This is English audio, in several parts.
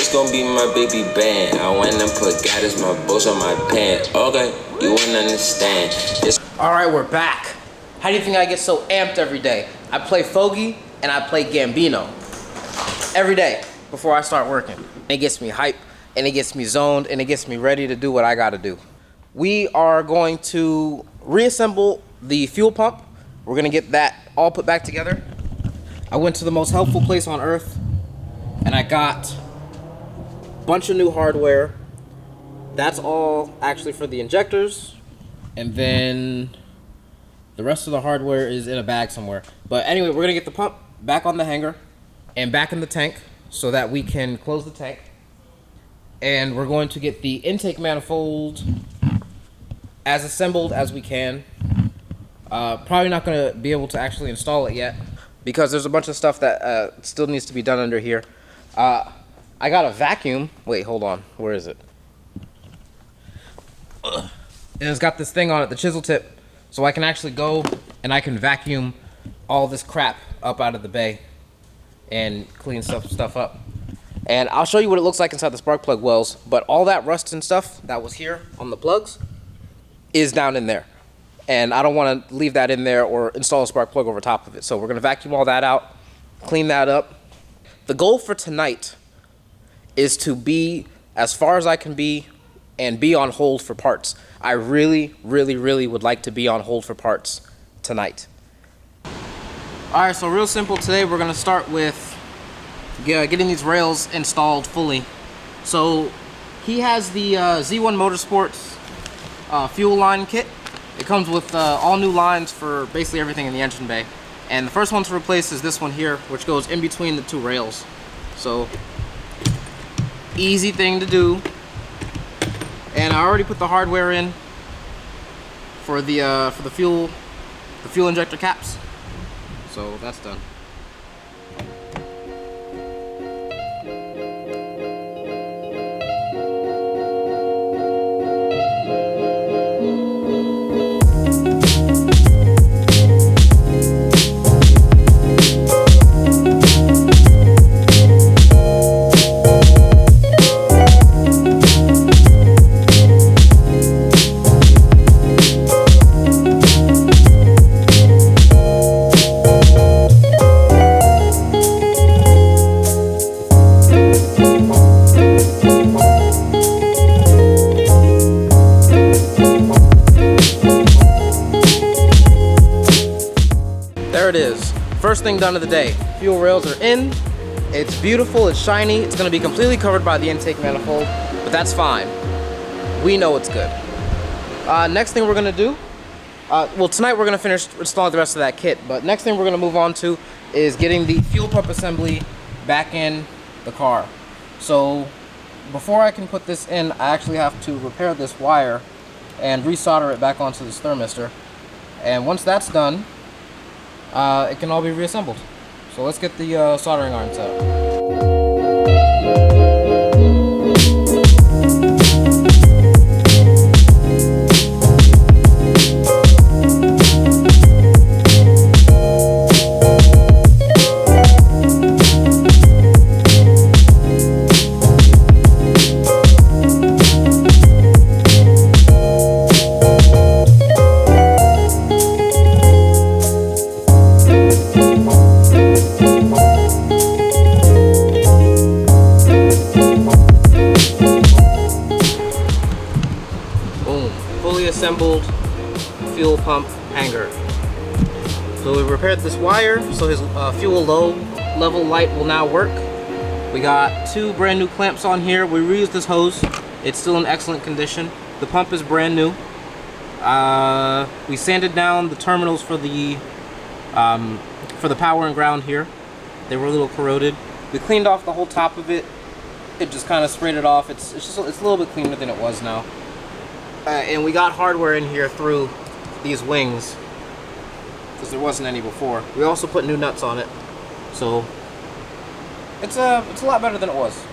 This gon' be my baby band. I went and put God as my boss on my pants. Okay, you wouldn't understand. Alright, we're back. How do you think I get so amped every day? I play Foggy and I play Gambino every day before I start working. It gets me hype and it gets me zoned and it gets me ready to do what I gotta do. We are going to reassemble the fuel pump. We're gonna get that all put back together. I went to the most helpful place on earth and I got a bunch of new hardware. That's all actually for the injectors. And then the rest of the hardware is in a bag somewhere. But anyway, we're gonna get the pump back on the hanger and back in the tank so that we can close the tank. And we're going to get the intake manifold as assembled as we can. Probably not gonna be able to actually install it yet because there's a bunch of stuff that still needs to be done under here. I got a vacuum. Wait, hold on. Where is it? And it's got this thing on it, the chisel tip, so I can actually go and I can vacuum all this crap up out of the bay and clean stuff up. And I'll show you what it looks like inside the spark plug wells, but all that rust and stuff that was here on the plugs is down in there. And I don't want to leave that in there or install a spark plug over top of it. So we're going to vacuum all that out, clean that up. The goal for tonight is to be as far as I can be and be on hold for parts. I really, really, really would like to be on hold for parts tonight. Alright, so real simple today. We're going to start with getting these rails installed fully. So he has the Z1 Motorsports fuel line kit. It comes with all new lines for basically everything in the engine bay. And the first one to replace is this one here, which goes in between the two rails. So easy thing to do. And I already put the hardware in for the fuel injector caps. So that's done. There it is. First thing done of the day. Fuel rails are in. It's beautiful, it's shiny. It's gonna be completely covered by the intake manifold, but that's fine. We know it's good. Next thing we're gonna do, well, tonight we're gonna finish installing the rest of that kit, but next thing we're gonna move on to is getting the fuel pump assembly back in the car. So before I can put this in, I actually have to repair this wire and resolder it back onto this thermistor. And once that's done, it can all be reassembled. So let's get the soldering irons out. Assembled fuel pump hanger. So we repaired this wire so his fuel low level light will now work. We got two brand new clamps on here. We reused this hose. It's still in excellent condition. The pump is brand new. We sanded down the terminals for the power and ground here. They were a little corroded. We cleaned off the whole top of it. It just kind of sprayed it off. It's a little bit cleaner than it was now. And we got hardware in here through these wings because there wasn't any before. We also put new nuts on it, so it's a lot better than it was.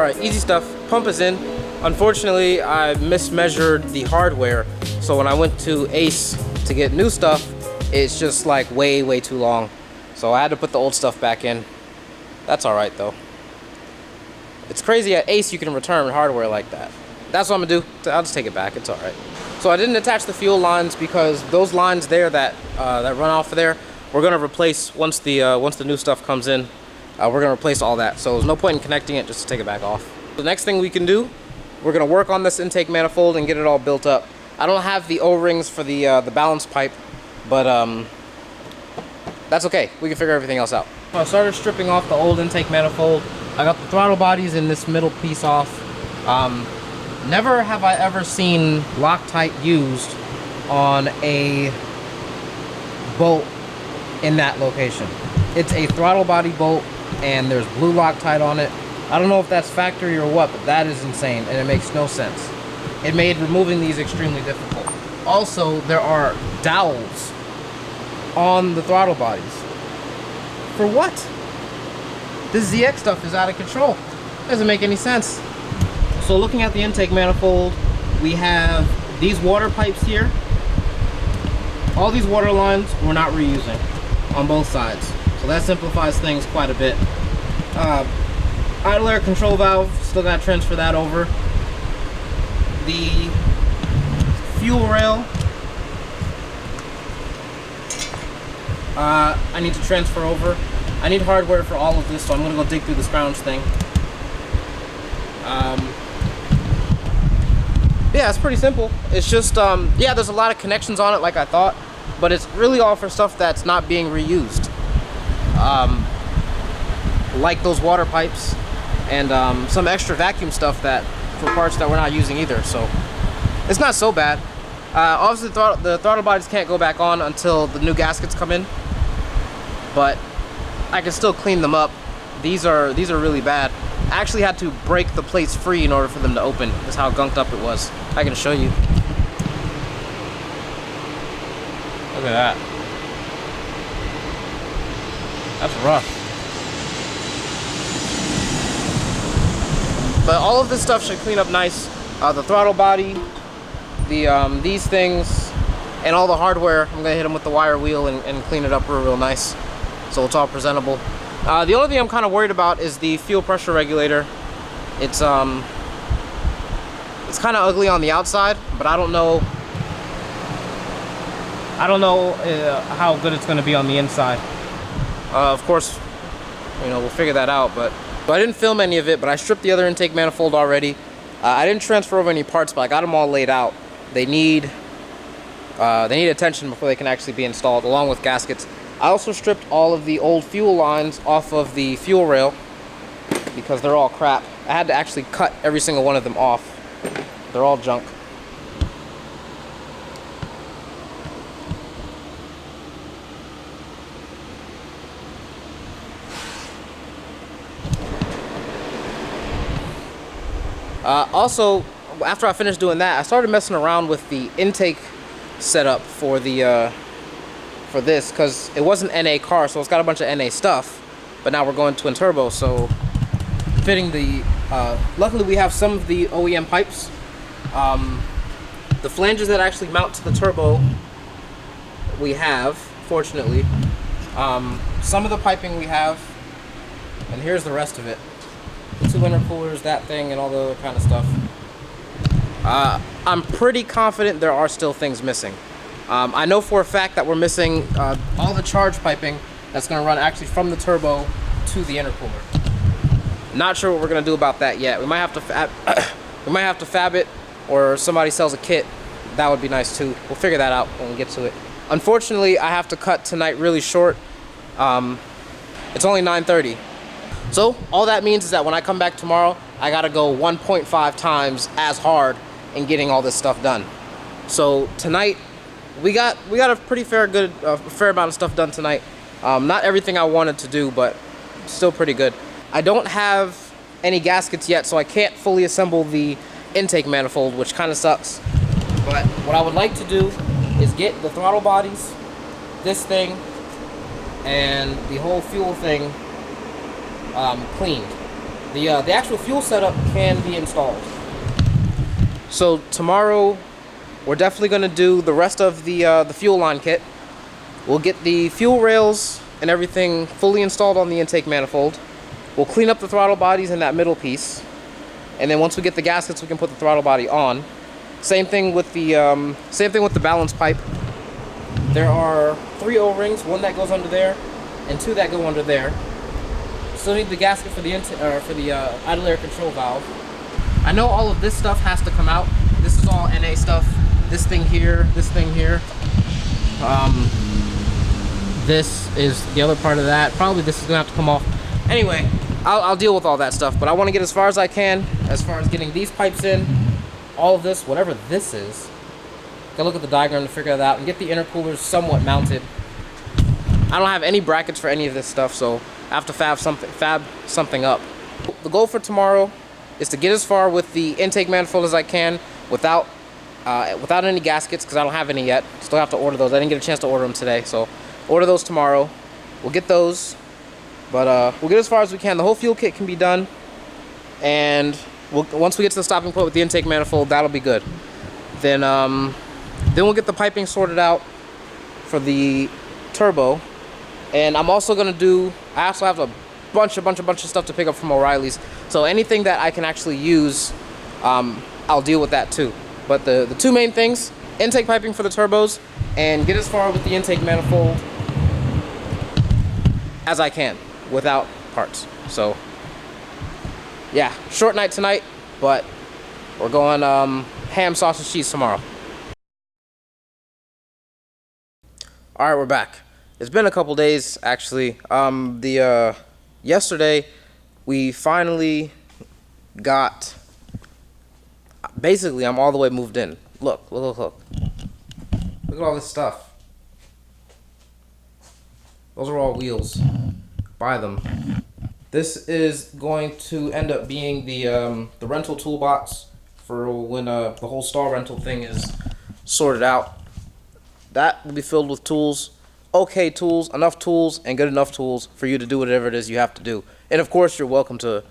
right, easy stuff. Pump is in. Unfortunately, I mismeasured the hardware, so when I went to Ace to get new stuff, it's just like way too long. So I had to put the old stuff back in. That's all right though. It's crazy at Ace you can return hardware like that. That's what I'm gonna do. I'll just take it back. It's all right. So I didn't attach the fuel lines because those lines there that that run off of there, we're gonna replace once the new stuff comes in. We're gonna replace all that. So there's no point in connecting it just to take it back off. The next thing we can do, we're gonna work on this intake manifold and get it all built up. I don't have the O-rings for the balance pipe, but that's okay. We can figure everything else out. So I started stripping off the old intake manifold. I got the throttle bodies in this middle piece off. Never have I ever seen Loctite used on a bolt in that location. It's a throttle body bolt and there's blue Loctite on it. I don't know if that's factory or what, but that is insane and it makes no sense. It made removing these extremely difficult. Also, there are dowels on the throttle bodies. For what? This ZX stuff is out of control. Doesn't make any sense. So looking at the intake manifold, we have these water pipes here. All these water lines we're not reusing on both sides. So that simplifies things quite a bit. Idle air control valve, still got to transfer that over. The fuel rail, I need to transfer over. I need hardware for all of this, so I'm gonna go dig through the scrounge thing. Yeah, it's pretty simple. It's just, yeah, there's a lot of connections on it like I thought, but it's really all for stuff that's not being reused. Like those water pipes and some extra vacuum stuff that for parts that we're not using either, so it's not so bad. Obviously the throttle bodies can't go back on until the new gaskets come in, but I can still clean them up. These are really bad. I actually had to break the plates free in order for them to open. That's how gunked up it was. I can show you. Look at that. That's rough. But all of this stuff should clean up nice. The throttle body, these things, and all the hardware. I'm gonna hit them with the wire wheel and clean it up real nice, so it's all presentable. The only thing I'm kind of worried about is the fuel pressure regulator. It's kind of ugly on the outside, but I don't know how good it's going to be on the inside. Of course, you know, we'll figure that out. But I didn't film any of it, but I stripped the other intake manifold already. I didn't transfer over any parts, but I got them all laid out. They need attention before they can actually be installed, along with gaskets. I also stripped all of the old fuel lines off of the fuel rail because they're all crap. I had to actually cut every single one of them off. They're all junk. Also, after I finished doing that, I started messing around with the intake setup for the for this, because it was an NA car, so it's got a bunch of NA stuff, but now we're going twin turbo, so fitting the luckily we have some of the OEM pipes. The flanges that actually mount to the turbo we have, fortunately. Some of the piping we have, and here's the rest of it. The two intercoolers, that thing, and all the other kind of stuff. I'm pretty confident there are still things missing. I know for a fact that we're missing all the charge piping that's going to run actually from the turbo to the intercooler. Not sure what we're going to do about that yet. We might have to fab it, or somebody sells a kit. That would be nice too. We'll figure that out when we get to it. Unfortunately, I have to cut tonight really short. It's only 9:30. So all that means is that when I come back tomorrow, I got to go 1.5 times as hard in getting all this stuff done. So tonight, we got a pretty fair amount of stuff done tonight. Not everything I wanted to do, but still pretty good. I don't have any gaskets yet, so I can't fully assemble the intake manifold, which kind of sucks. But what I would like to do is get the throttle bodies, this thing, and the whole fuel thing cleaned. The actual fuel setup can be installed. So tomorrow, we're definitely going to do the rest of the fuel line kit. We'll get the fuel rails and everything fully installed on the intake manifold. We'll clean up the throttle bodies in that middle piece, and then once we get the gaskets, we can put the throttle body on. Same thing with the balance pipe. There are 3 O-rings, 1 that goes under there, and 2 that go under there. Still need the gasket for the idle air control valve. I know all of this stuff has to come out. This is all NA stuff. This thing here, this thing here. This is the other part of that. Probably this is gonna have to come off. Anyway, I'll deal with all that stuff, but I want to get as far as I can, as far as getting these pipes in, all of this, whatever this is. Gotta look at the diagram to figure that out, and get the intercoolers somewhat mounted. I don't have any brackets for any of this stuff, so I have to fab something up. The goal for tomorrow is to get as far with the intake manifold as I can without any gaskets, because I don't have any yet. Still have to order those. I didn't get a chance to order them today, so order those tomorrow. We'll get those. But we'll get as far as we can. The whole fuel kit can be done, and once we get to the stopping point with the intake manifold, that'll be good. Then we'll get the piping sorted out for the turbo, and I'm also gonna do. I also have a bunch of stuff to pick up from O'Reilly's. So anything that I can actually use, I'll deal with that too. But the 2 main things: intake piping for the turbos, and get as far with the intake manifold as I can without parts. So yeah, short night tonight, but we're going ham, sausage, cheese tomorrow. All right, we're back. It's been a couple days actually. Yesterday we finally got. Basically, I'm all the way moved in. Look. Look at all this stuff. Those are all wheels. Buy them. This is going to end up being the rental toolbox for when the whole star rental thing is sorted out. That will be filled with tools. Okay tools, enough tools, and good enough tools for you to do whatever it is you have to do. And of course, you're welcome to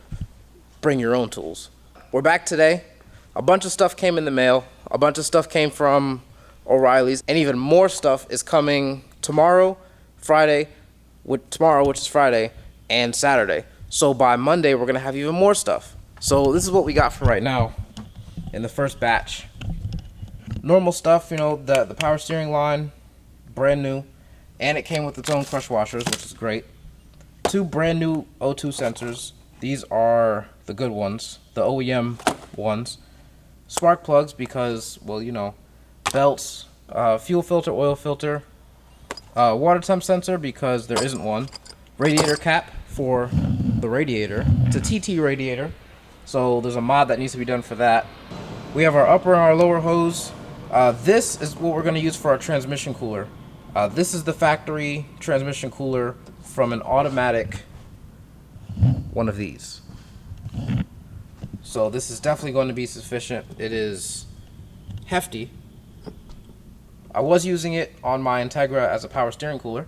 bring your own tools. We're back today. A bunch of stuff came in the mail. A bunch of stuff came from O'Reilly's, and even more stuff is coming tomorrow, Friday, which is Friday, and Saturday. So by Monday, we're gonna have even more stuff. So this is what we got for right now in the first batch. Normal stuff, you know, the power steering line, brand new, and it came with its own crush washers, which is great. 2 brand new O2 sensors. These are the good ones, the OEM ones. Spark plugs because, well, you know, belts, fuel filter, oil filter, water temp sensor because there isn't one, radiator cap for the radiator. It's a TT radiator, so there's a mod that needs to be done for that. We have our upper and our lower hose. This is what we're going to use for our transmission cooler. This is the factory transmission cooler from an automatic one of these. So this is definitely going to be sufficient. It is hefty. I was using it on my Integra as a power steering cooler.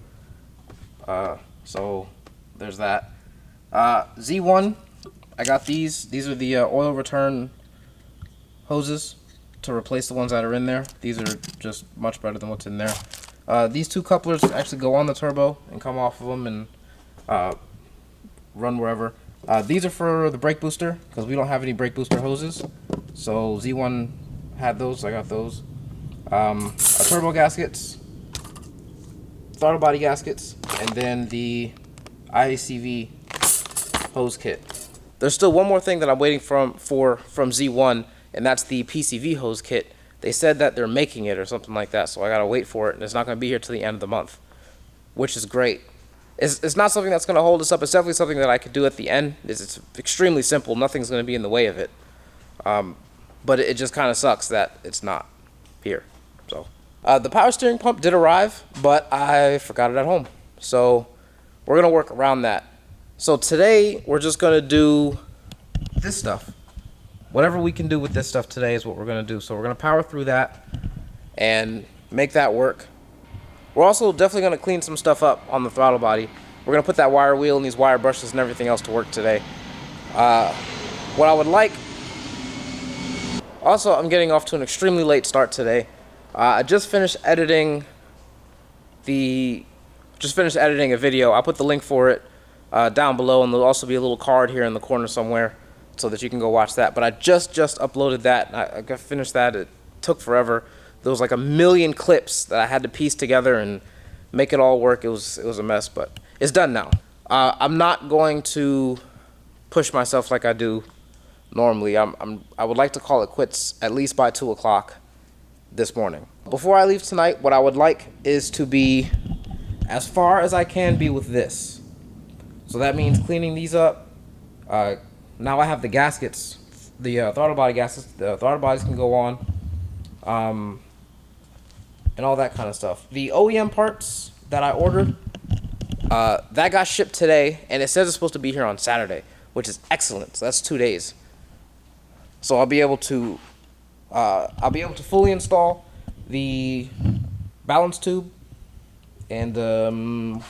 So there's that. Z1, I got these. These are the oil return hoses to replace the ones that are in there. These are just much better than what's in there. These 2 couplers actually go on the turbo and come off of them and run wherever. These are for the brake booster because we don't have any brake booster hoses. So Z1 had those, I got those. Our turbo gaskets, throttle body gaskets, and then the IACV hose kit. There's still one more thing that I'm waiting from Z1, and that's the PCV hose kit. They said that they're making it or something like that, so I gotta wait for it, and it's not gonna be here till the end of the month, which is great. It's not something that's gonna hold us up. It's definitely something that I could do at the end. It's extremely simple. Nothing's gonna be in the way of it. But it just kind of sucks that it's not here. So the power steering pump did arrive, but I forgot it at home. So we're gonna work around that. So today we're just gonna do this stuff. Whatever we can do with this stuff today is what we're gonna do. So we're gonna power through that and make that work. We're also definitely gonna clean some stuff up on the throttle body. We're gonna put that wire wheel and these wire brushes and everything else to work today. What I would like. Also, I'm getting off to an extremely late start today. I just finished editing a video. I put the link for it down below, and there'll also be a little card here in the corner somewhere so that you can go watch that. But I just uploaded that. I got finished that. It took forever. There was like a million clips that I had to piece together and make it all work. It was a mess, but it's done now. I'm not going to push myself like I do normally. I would like to call it quits at least by 2 o'clock this morning. Before I leave tonight, what I would like is to be as far as I can be with this. So that means cleaning these up. Now I have the gaskets, the throttle body gaskets. The throttle bodies can go on, and all that kind of stuff. The OEM parts that I ordered, that got shipped today, and it says it's supposed to be here on Saturday, which is excellent. So that's 2 days. So I'll be able to fully install the balance tube and the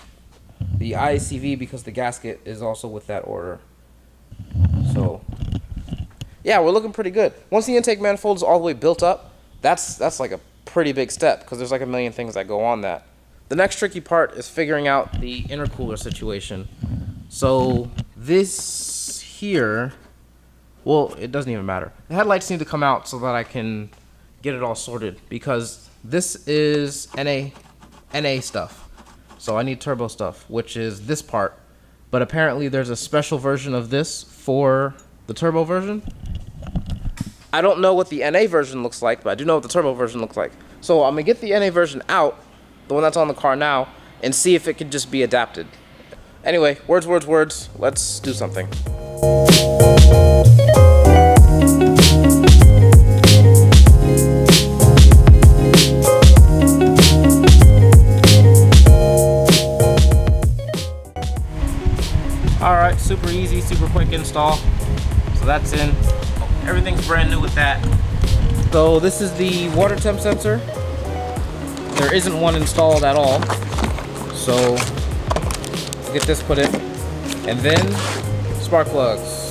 ICV, because the gasket is also with that order. So yeah, we're looking pretty good. Once the intake manifold is all the way built up, that's like a pretty big step, because there's like a million things that go on that. The next tricky part is figuring out the intercooler situation. So this here, well, it doesn't even matter. The headlights need to come out so that I can get it all sorted, because this is NA stuff. So I need turbo stuff, which is this part. But apparently there's a special version of this for the turbo version. I don't know what the NA version looks like, but I do know what the turbo version looks like. So I'm gonna get the NA version out, the one that's on the car now, and see if it could just be adapted. Anyway, words. Let's do something. Alright, super easy, super quick install. So that's in. Everything's brand new with that. So this is the water temp sensor. There isn't one installed at all. So let's get this put in. And then spark plugs.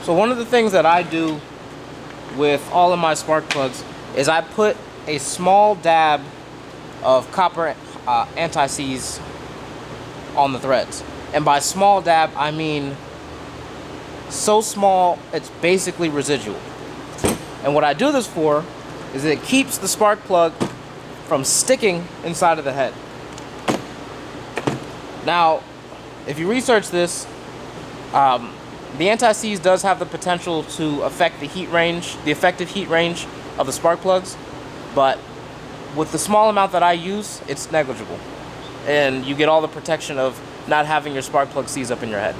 So one of the things that I do with all of my spark plugs is I put a small dab of copper anti-seize on the threads. And by small dab, I mean so small it's basically residual. And what I do this for is it keeps the spark plug from sticking inside of the head. Now, if you research this, the anti-seize does have the potential to affect the heat range, the effective heat range of the spark plugs, but with the small amount that I use, it's negligible. And you get all the protection of not having your spark plug seize up in your head.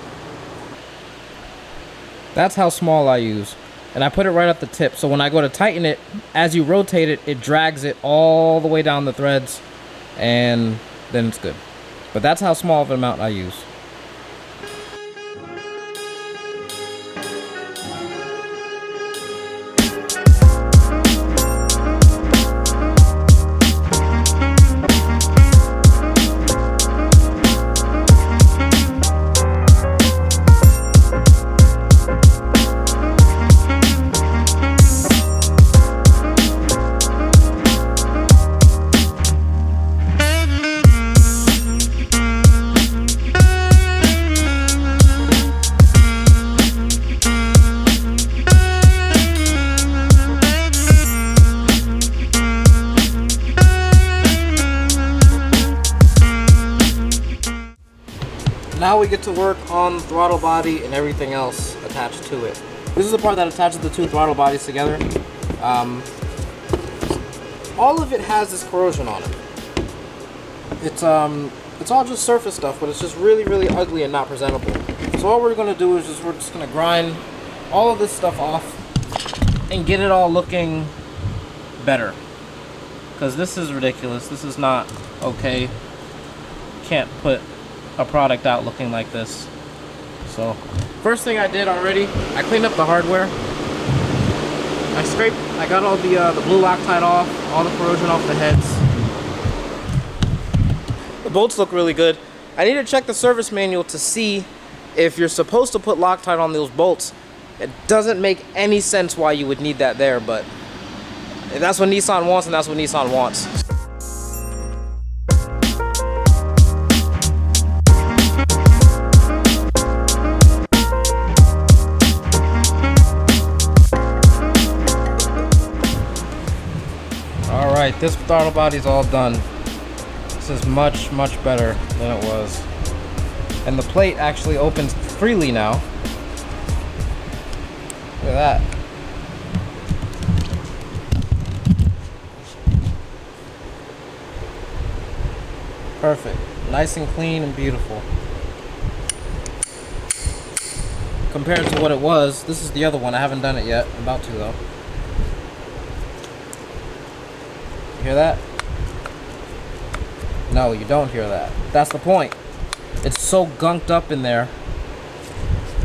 That's how small I use. And I put it right at the tip, so when I go to tighten it, as you rotate it, it drags it all the way down the threads, and then it's good. But that's how small of an amount I use. Now we get to work on the throttle body and everything else attached to it. This is the part that attaches the two throttle bodies together. All of it has this corrosion on it. It's all just surface stuff, but it's just really, really ugly and not presentable. So all we're gonna do is we're just gonna grind all of this stuff off and get it all looking better. Because this is ridiculous. This is not okay. Can't put a product out looking like this. So first thing I did already, I cleaned up the hardware. I got all the blue Loctite off, all the corrosion off the heads. The bolts look really good. I need to check the service manual to see if you're supposed to put Loctite on those bolts. It doesn't make any sense why you would need that there, but that's what Nissan wants, and that's what Nissan wants. Alright, this throttle body's all done. This is much, much better than it was. And the plate actually opens freely now. Look at that. Perfect. Nice and clean and beautiful. Compared to what it was, this is the other one. I haven't done it yet. I'm about to though. You hear that? No, you don't hear that. That's the point. It's so gunked up in there.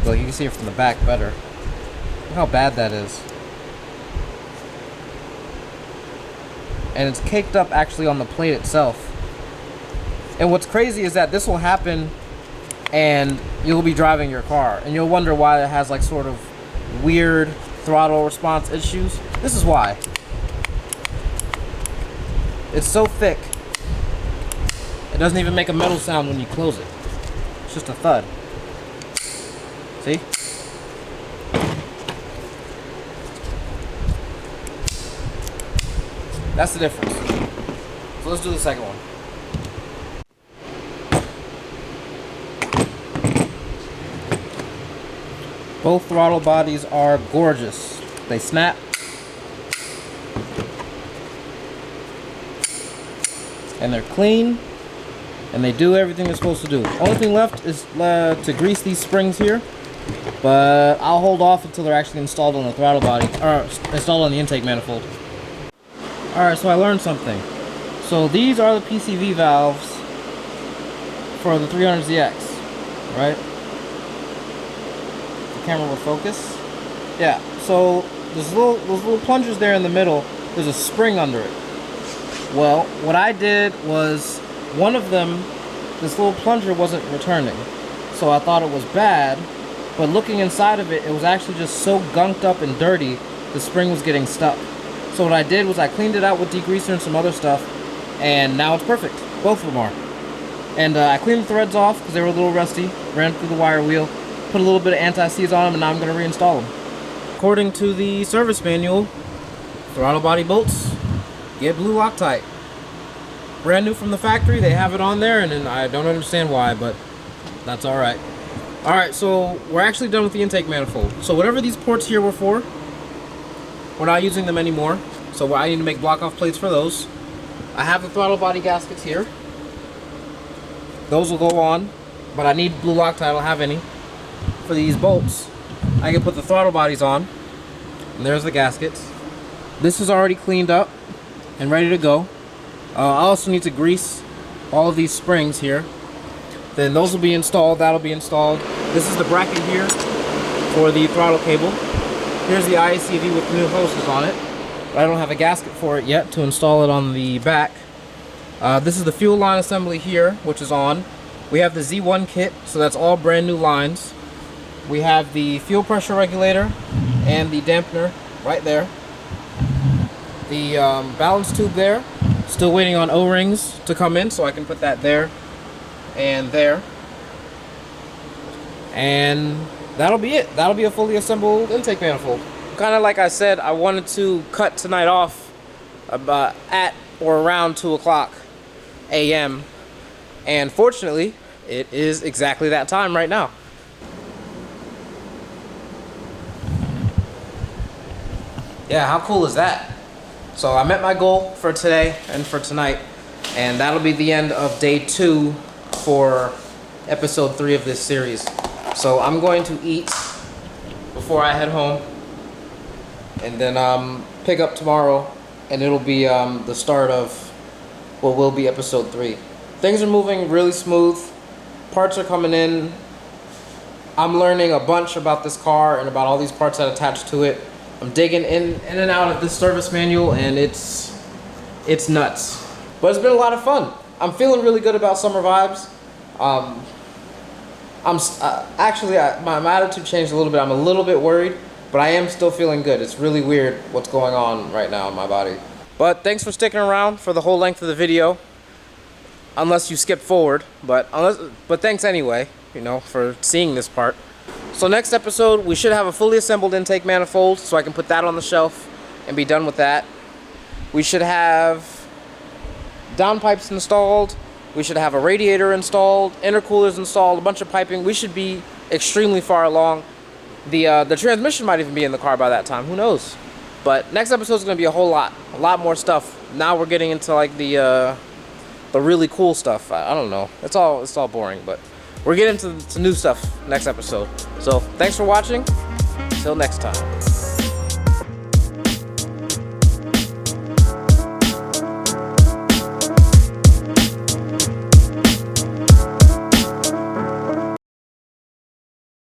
Look, you can see it from the back better. Look how bad that is. And it's caked up actually on the plate itself. And what's crazy is that this will happen and you'll be driving your car and you'll wonder why it has like sort of weird throttle response issues. This is why. It's so thick, it doesn't even make a metal sound when you close it. It's just a thud. See? That's the difference. So let's do the second one. Both throttle bodies are gorgeous. They snap. And they're clean, and they do everything they're supposed to do. Only thing left is to grease these springs here, but I'll hold off until they're actually installed on the throttle body, or installed on the intake manifold. Alright, so I learned something. So these are the PCV valves for the 300ZX, right? The camera will focus. Yeah, so those little plungers there in the middle, there's a spring under it. Well, what I did was, one of them, this little plunger wasn't returning. So I thought it was bad, but looking inside of it, it was actually just so gunked up and dirty, the spring was getting stuck. So what I did was I cleaned it out with degreaser and some other stuff, and now it's perfect. Both of them are. And I cleaned the threads off because they were a little rusty, ran through the wire wheel, put a little bit of anti-seize on them, and now I'm going to reinstall them. According to the service manual, throttle body bolts get blue Loctite. Brand new from the factory, they have it on there, and I don't understand why, but that's alright. Alright, so we're actually done with the intake manifold. So whatever these ports here were for, we're not using them anymore. So I need to make block-off plates for those. I have the throttle body gaskets here. Those will go on, but I need blue Loctite, I don't have any. For these bolts, I can put the throttle bodies on, and there's the gaskets. This is already cleaned up and ready to go. I also need to grease all of these springs here. Then those will be installed, that'll be installed. This is the bracket here for the throttle cable. Here's the IACV with new hoses on it. But I don't have a gasket for it yet to install it on the back. This is the fuel line assembly here, which is on. We have the Z1 kit, so that's all brand new lines. We have the fuel pressure regulator and the dampener right there. The balance tube there. Still waiting on O-rings to come in so I can put that there and there. And that'll be it. That'll be a fully assembled intake manifold. Kind of like I said, I wanted to cut tonight off about at or around 2 o'clock a.m. And fortunately, it is exactly that time right now. Yeah, how cool is that? So I met my goal for today and for tonight, And that'll be the end of day 2 for episode 3 of this series. So I'm going to eat before I head home, and then pick up tomorrow, and it'll be the start of what will be episode 3. Things are moving really smooth. Parts are coming in. I'm learning a bunch about this car and about all these parts that attach to it. I'm digging in and out of this service manual, and it's nuts. But it's been a lot of fun. I'm feeling really good about summer vibes. My attitude changed a little bit. I'm a little bit worried, but I am still feeling good. It's really weird what's going on right now in my body. But thanks for sticking around for the whole length of the video, unless you skip forward. But thanks anyway, you know, for seeing this part. So next episode, we should have a fully assembled intake manifold, so I can put that on the shelf and be done with that. We should have downpipes installed. We should have a radiator installed, intercoolers installed, a bunch of piping. We should be extremely far along. The transmission might even be in the car by that time. Who knows? But next episode is going to be a lot more stuff. Now we're getting into like the really cool stuff. I don't know. It's all boring, but we're getting into new stuff next episode. So thanks for watching. Until next time.